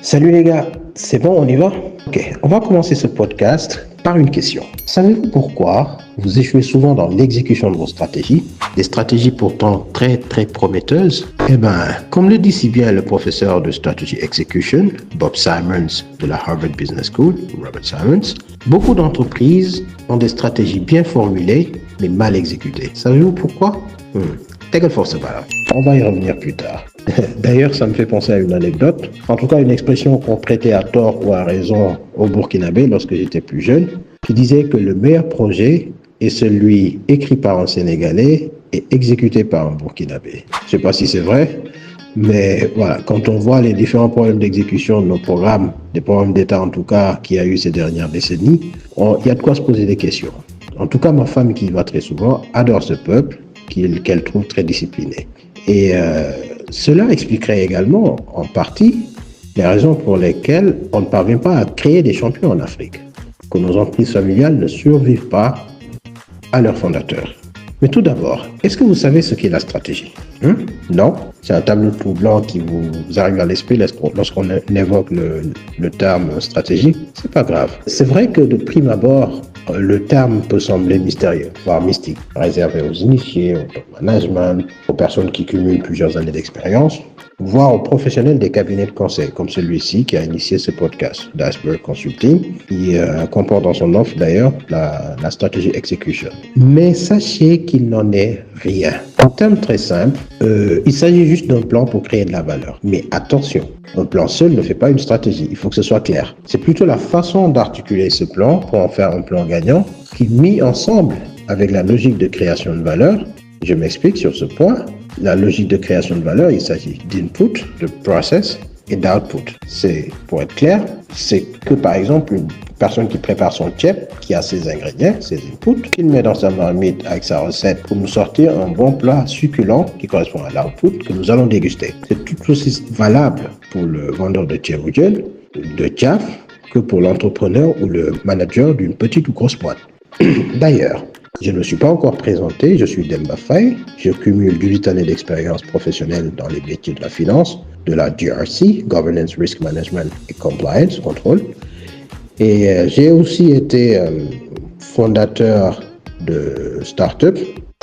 Salut les gars, c'est bon, on y va? Ok, on va commencer ce podcast par une question. Savez-vous pourquoi vous échouez souvent dans l'exécution de vos stratégies, des stratégies pourtant très prometteuses? Eh bien, comme le dit si bien le professeur de Strategy Execution, Bob Simons de la Harvard Business School, Robert Simons, beaucoup d'entreprises ont des stratégies bien formulées mais mal exécutées. Savez-vous pourquoi? Take it for a while. On va y revenir plus tard. D'ailleurs, ça me fait penser à une anecdote, en tout cas une expression qu'on prêtait à tort ou à raison au Burkinabé lorsque j'étais plus jeune, qui disait que le meilleur projet est celui écrit par un Sénégalais et exécuté par un Burkinabé. Je ne sais pas si c'est vrai, mais voilà, quand on voit les différents problèmes d'exécution de nos programmes, des programmes d'État en tout cas, qu'il y a eu ces dernières décennies, il y a de quoi se poser des questions. En tout cas, ma femme qui y va très souvent adore ce peuple, qu'elle trouve très discipliné. Et cela expliquerait également, en partie, les raisons pour lesquelles on ne parvient pas à créer des champions en Afrique, que nos entreprises familiales ne survivent pas à leurs fondateurs. Mais tout d'abord, est-ce que vous savez ce qu'est la stratégie? Non? C'est un tableau tout blanc qui vous arrive à l'esprit lorsqu'on évoque le terme stratégie? C'est pas grave. C'est vrai que de prime abord, le terme peut sembler mystérieux, voire mystique, réservé aux initiés, au top management, aux personnes qui cumulent plusieurs années d'expérience, voire aux professionnels des cabinets de conseil, comme celui-ci qui a initié ce podcast, d'Iceberg Consulting, qui comporte dans son offre d'ailleurs la stratégie execution. Mais sachez qu'il n'en est rien. En termes très simples, il s'agit juste d'un plan pour créer de la valeur. Mais attention, un plan seul ne fait pas une stratégie, il faut que ce soit clair. C'est plutôt la façon d'articuler ce plan pour en faire un plan gagnant qui, mis ensemble avec la logique de création de valeur, je m'explique sur ce point. La logique de création de valeur, il s'agit d'input, de process et d'output. C'est, pour être clair, c'est que par exemple une personne qui prépare son chef, qui a ses ingrédients, ses inputs, qu'il met dans sa marmite avec sa recette pour nous sortir un bon plat succulent qui correspond à l'output que nous allons déguster. C'est tout aussi valable pour le vendeur de chef ou de tchaf que pour l'entrepreneur ou le manager d'une petite ou grosse boîte. D'ailleurs, je ne me suis pas encore présenté, je suis Demba Faye, je cumule 18 années d'expérience professionnelle dans les métiers de la finance, de la GRC, Governance, Risk Management et Compliance, contrôle. Et j'ai aussi été fondateur de start-up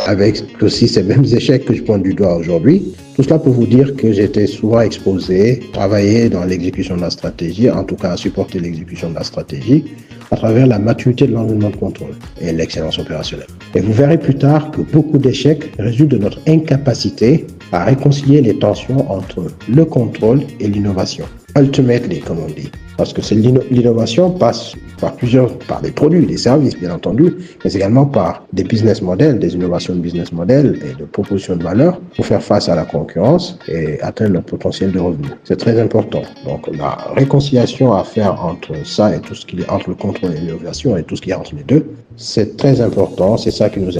avec aussi ces mêmes échecs que je pointe du doigt aujourd'hui. Tout cela pour vous dire que j'étais souvent exposé, travailler dans l'exécution de la stratégie, en tout cas à supporter l'exécution de la stratégie, à travers la maturité de l'environnement de contrôle et l'excellence opérationnelle. Et vous verrez plus tard que beaucoup d'échecs résultent de notre incapacité à réconcilier les tensions entre le contrôle et l'innovation. Ultimately, comme on dit. Parce que l'innovation passe par des produits, des services, bien entendu, mais également par des business models, des innovations de business models et de propositions de valeur pour faire face à la concurrence et atteindre notre potentiel de revenus. C'est très important. Donc, la réconciliation à faire entre ça et tout ce qui est entre le contrôle et l'innovation et tout ce qui est entre les deux, c'est très important. C'est ça qui nous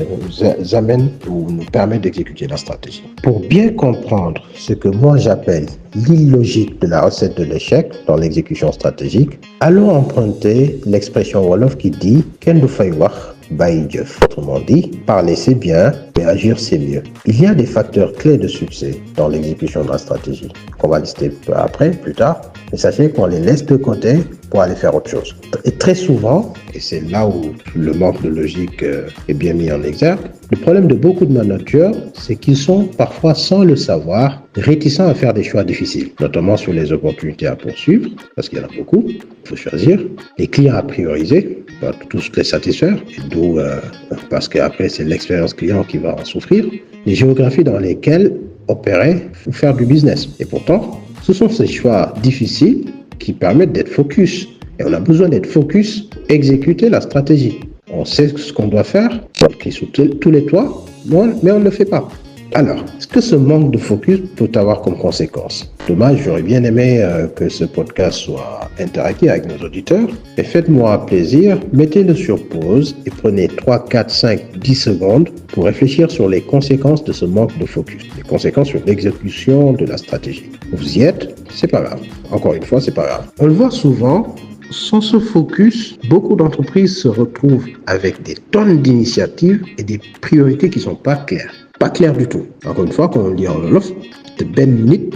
amène ou nous permet d'exécuter la stratégie. Pour bien comprendre ce que moi j'appelle l'illogique de la recette de l'échec dans l'exécution stratégique, allons emprunter l'expression Wolof qui dit « Kenn du fay wax bàyyi jëf ». Autrement dit, parler c'est bien, mais agir c'est mieux. Il y a des facteurs clés de succès dans l'exécution de la stratégie, qu'on va lister plus tard, mais sachez qu'on les laisse de côté pour aller faire autre chose. Et très souvent, et c'est là où le manque de logique est bien mis en exergue, le problème de beaucoup de managers, c'est qu'ils sont parfois, sans le savoir, réticents à faire des choix difficiles, notamment sur les opportunités à poursuivre, parce qu'il y en a beaucoup, il faut choisir, les clients à prioriser, pas tous les satisfaire, d'où, parce qu'après c'est l'expérience client qui va en souffrir, les géographies dans lesquelles opérer ou faire du business. Et pourtant, ce sont ces choix difficiles qui permettent d'être focus. Et on a besoin d'être focus, exécuter la stratégie. On sait ce qu'on doit faire, on crie sous tous les toits, mais on ne le fait pas. Alors, est-ce que ce manque de focus peut avoir comme conséquence? Dommage, j'aurais bien aimé que ce podcast soit interactif avec nos auditeurs. Mais faites-moi un plaisir, mettez-le sur pause et prenez 3, 4, 5, 10 secondes pour réfléchir sur les conséquences de ce manque de focus. Les conséquences sur l'exécution de la stratégie. Vous y êtes, c'est pas grave. Encore une fois, c'est pas grave. On le voit souvent. Sans ce focus, beaucoup d'entreprises se retrouvent avec des tonnes d'initiatives et des priorités qui ne sont pas claires. Pas claires du tout. Encore une fois, comme on dit en Wolof, te benn nit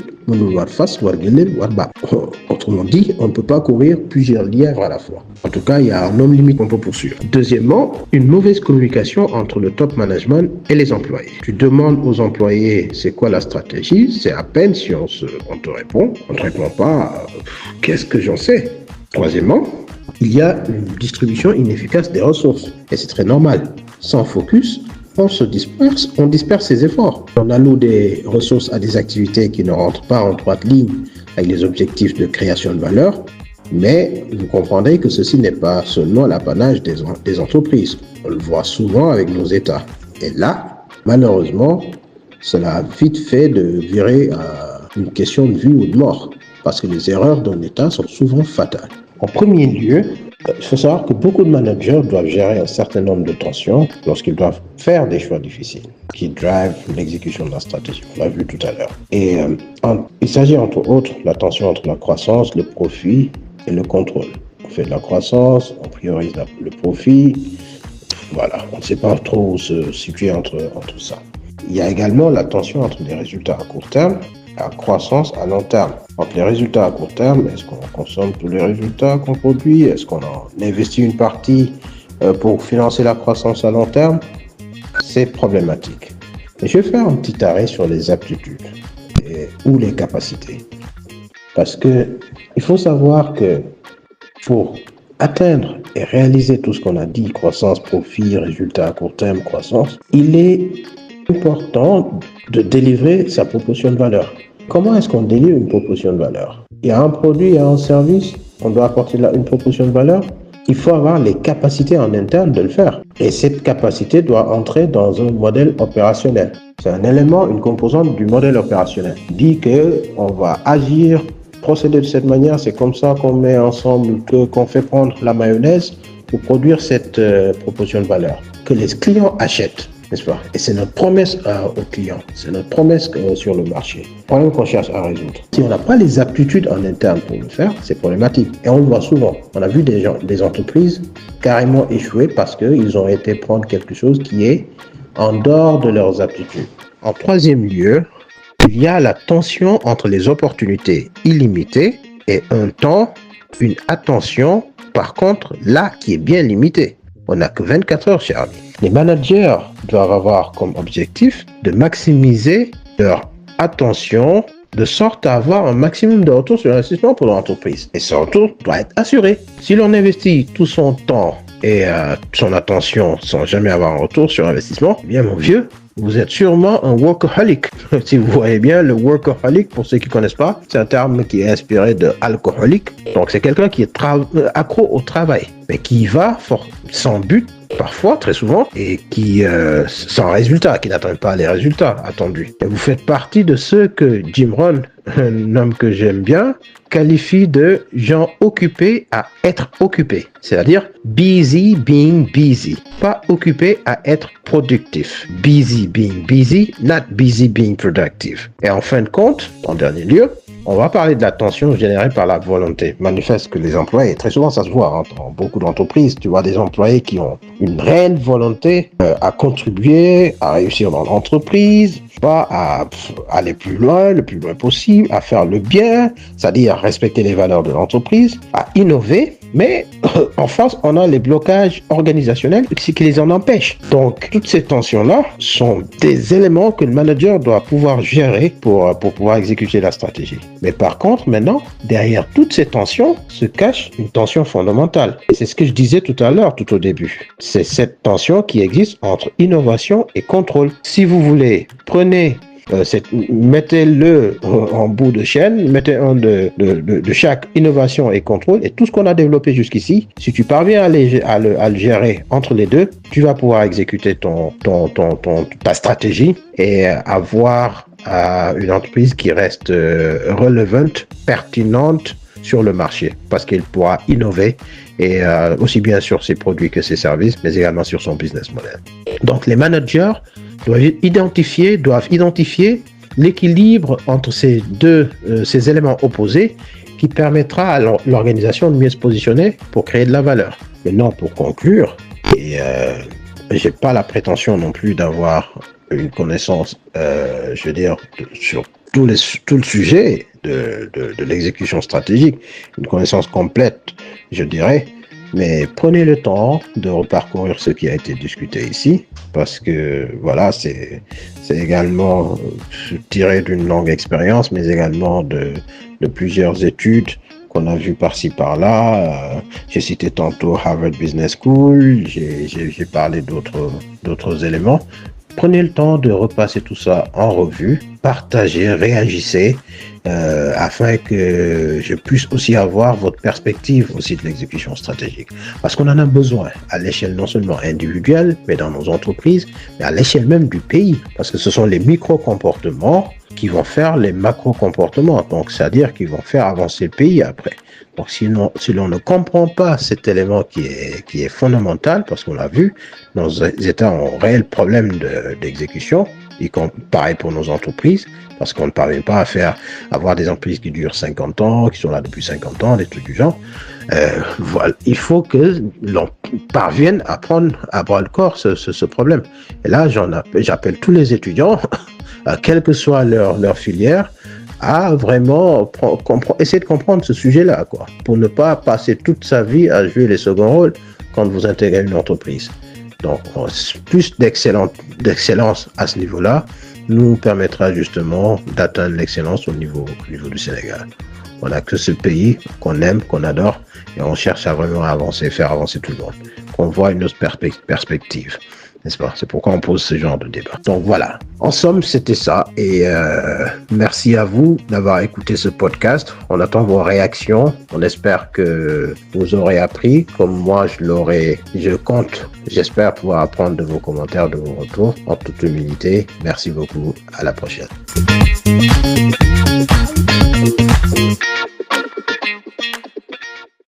Autrement dit, on ne peut pas courir plusieurs lièvres à la fois. En tout cas, il y a un nombre limite qu'on peut poursuivre. Deuxièmement, une mauvaise communication entre le top management et les employés. Tu demandes aux employés c'est quoi la stratégie, c'est à peine si on te répond. On ne te répond pas, qu'est-ce que j'en sais? Troisièmement, il y a une distribution inefficace des ressources. Et c'est très normal. Sans focus, on se disperse, on disperse ses efforts. On alloue des ressources à des activités qui ne rentrent pas en droite ligne avec les objectifs de création de valeur, mais vous comprendrez que ceci n'est pas seulement l'apanage des entreprises. On le voit souvent avec nos États. Et là, malheureusement, cela a vite fait de virer à une question de vie ou de mort, parce que les erreurs d'un État sont souvent fatales. En premier lieu, il faut savoir que beaucoup de managers doivent gérer un certain nombre de tensions lorsqu'ils doivent faire des choix difficiles qui drivent l'exécution de la stratégie. On l'a vu tout à l'heure. Et il s'agit entre autres de la tension entre la croissance, le profit et le contrôle. On fait de la croissance, on priorise le profit. Voilà, on ne sait pas trop où se situer entre ça. Il y a également la tension entre les résultats à court terme et la croissance à long terme. Entre les résultats à court terme, est-ce qu'on consomme tous les résultats qu'on produit? Est-ce qu'on en investit une partie pour financer la croissance à long terme? C'est problématique. Et je vais faire un petit arrêt sur les aptitudes ou les capacités. Parce que il faut savoir que pour atteindre et réaliser tout ce qu'on a dit, croissance, profit, résultats à court terme, croissance, il est important de délivrer sa proposition de valeur. Comment est-ce qu'on délivre une proposition de valeur? Il y a un produit, il y a un service, on doit apporter une proposition de valeur. Il faut avoir les capacités en interne de le faire. Et cette capacité doit entrer dans un modèle opérationnel. C'est un élément, une composante du modèle opérationnel. Il dit qu'on va agir, procéder de cette manière, c'est comme ça qu'on met ensemble, qu'on fait prendre la mayonnaise pour produire cette proposition de valeur. Que les clients achètent. N'est-ce pas? Et c'est notre promesse aux clients, c'est notre promesse sur le marché. Problème qu'on cherche à résoudre. Si on n'a pas les aptitudes en interne pour le faire, c'est problématique. Et on le voit souvent. On a vu des entreprises carrément échouer parce qu'ils ont été prendre quelque chose qui est en dehors de leurs aptitudes. En troisième lieu, il y a la tension entre les opportunités illimitées et un temps, une attention, par contre, là, qui est bien limitée. On n'a que 24 heures, cher ami. Les managers doivent avoir comme objectif de maximiser leur attention de sorte à avoir un maximum de retour sur l'investissement pour l'entreprise. Et ce retour doit être assuré. Si l'on investit tout son temps et son attention sans jamais avoir un retour sur investissement, eh bien mon vieux, vous êtes sûrement un workaholic. Si vous voyez bien, le workaholic, pour ceux qui ne connaissent pas, c'est un terme qui est inspiré de alcoolique. Donc c'est quelqu'un qui est accro au travail, mais qui va sans but, parfois, très souvent, et qui sans résultat, qui n'atteint pas les résultats attendus. Et vous faites partie de ceux que Jim Rohn, un homme que j'aime bien, qualifie de gens occupés à être occupés. C'est-à-dire busy being busy. Pas occupé à être productif. Busy being busy, not busy being productive. Et en fin de compte, en dernier lieu, on va parler de la tension générée par la volonté. Manifeste que les employés, très souvent ça se voit dans beaucoup d'entreprises, tu vois des employés qui ont une réelle volonté à contribuer, à réussir dans l'entreprise, pas à aller plus loin, le plus loin possible, à faire le bien, c'est-à-dire à respecter les valeurs de l'entreprise, à innover, mais en face, on a les blocages organisationnels qui les en empêchent. Donc, toutes ces tensions-là sont des éléments que le manager doit pouvoir gérer pour pouvoir exécuter la stratégie. Mais par contre, maintenant, derrière toutes ces tensions se cache une tension fondamentale. Et c'est ce que je disais tout à l'heure, tout au début. C'est cette tension qui existe entre innovation et contrôle. Si vous voulez, mettez-le en bout de chaîne, mettez un de chaque innovation et contrôle, et tout ce qu'on a développé jusqu'ici, si tu parviens à le gérer entre les deux, tu vas pouvoir exécuter ta stratégie et avoir une entreprise qui reste relevante, pertinente sur le marché, parce qu'elle pourra innover et aussi bien sur ses produits que ses services, mais également sur son business model. Donc les managers doivent identifier l'équilibre entre ces éléments opposés qui permettra à l'organisation de mieux se positionner pour créer de la valeur. Maintenant, pour conclure, et j'ai pas la prétention non plus d'avoir une connaissance, sur tout le sujet de l'exécution stratégique, une connaissance complète, je dirais. Mais prenez le temps de reparcourir ce qui a été discuté ici, parce que voilà, c'est également tiré d'une longue expérience, mais également de plusieurs études qu'on a vues par-ci par-là. J'ai cité tantôt Harvard Business School, j'ai parlé d'autres éléments. Prenez le temps de repasser tout ça en revue, partagez, réagissez, afin que je puisse aussi avoir votre perspective aussi de l'exécution stratégique. Parce qu'on en a besoin à l'échelle non seulement individuelle, mais dans nos entreprises, mais à l'échelle même du pays. Parce que ce sont les micro-comportements qui vont faire les macro-comportements. Donc, c'est-à-dire qu'ils vont faire avancer le pays après. Donc, si l'on ne comprend pas cet élément qui est fondamental, parce qu'on l'a vu, nos États ont un réel problème d'exécution, pareil pour nos entreprises, parce qu'on ne parvient pas à avoir des entreprises qui durent 50 ans, qui sont là depuis 50 ans, des trucs du genre. Voilà. Il faut que l'on parvienne à prendre à bras le corps ce problème. Et là, j'appelle tous les étudiants, quelle que soit leur filière, à vraiment essayer de comprendre ce sujet-là, quoi, pour ne pas passer toute sa vie à jouer les seconds rôles quand vous intégrez une entreprise. Donc, plus d'excellence à ce niveau-là nous permettra justement d'atteindre l'excellence au niveau du Sénégal. On n'a que ce pays qu'on aime, qu'on adore, et on cherche à vraiment faire avancer tout le monde, qu'on voit une autre perspective. N'est-ce pas? C'est pourquoi on pose ce genre de débat. Donc voilà. En somme, c'était ça. Et merci à vous d'avoir écouté ce podcast. On attend vos réactions. On espère que vous aurez appris, comme moi j'espère pouvoir apprendre de vos commentaires, de vos retours. En toute humilité, merci beaucoup. À la prochaine.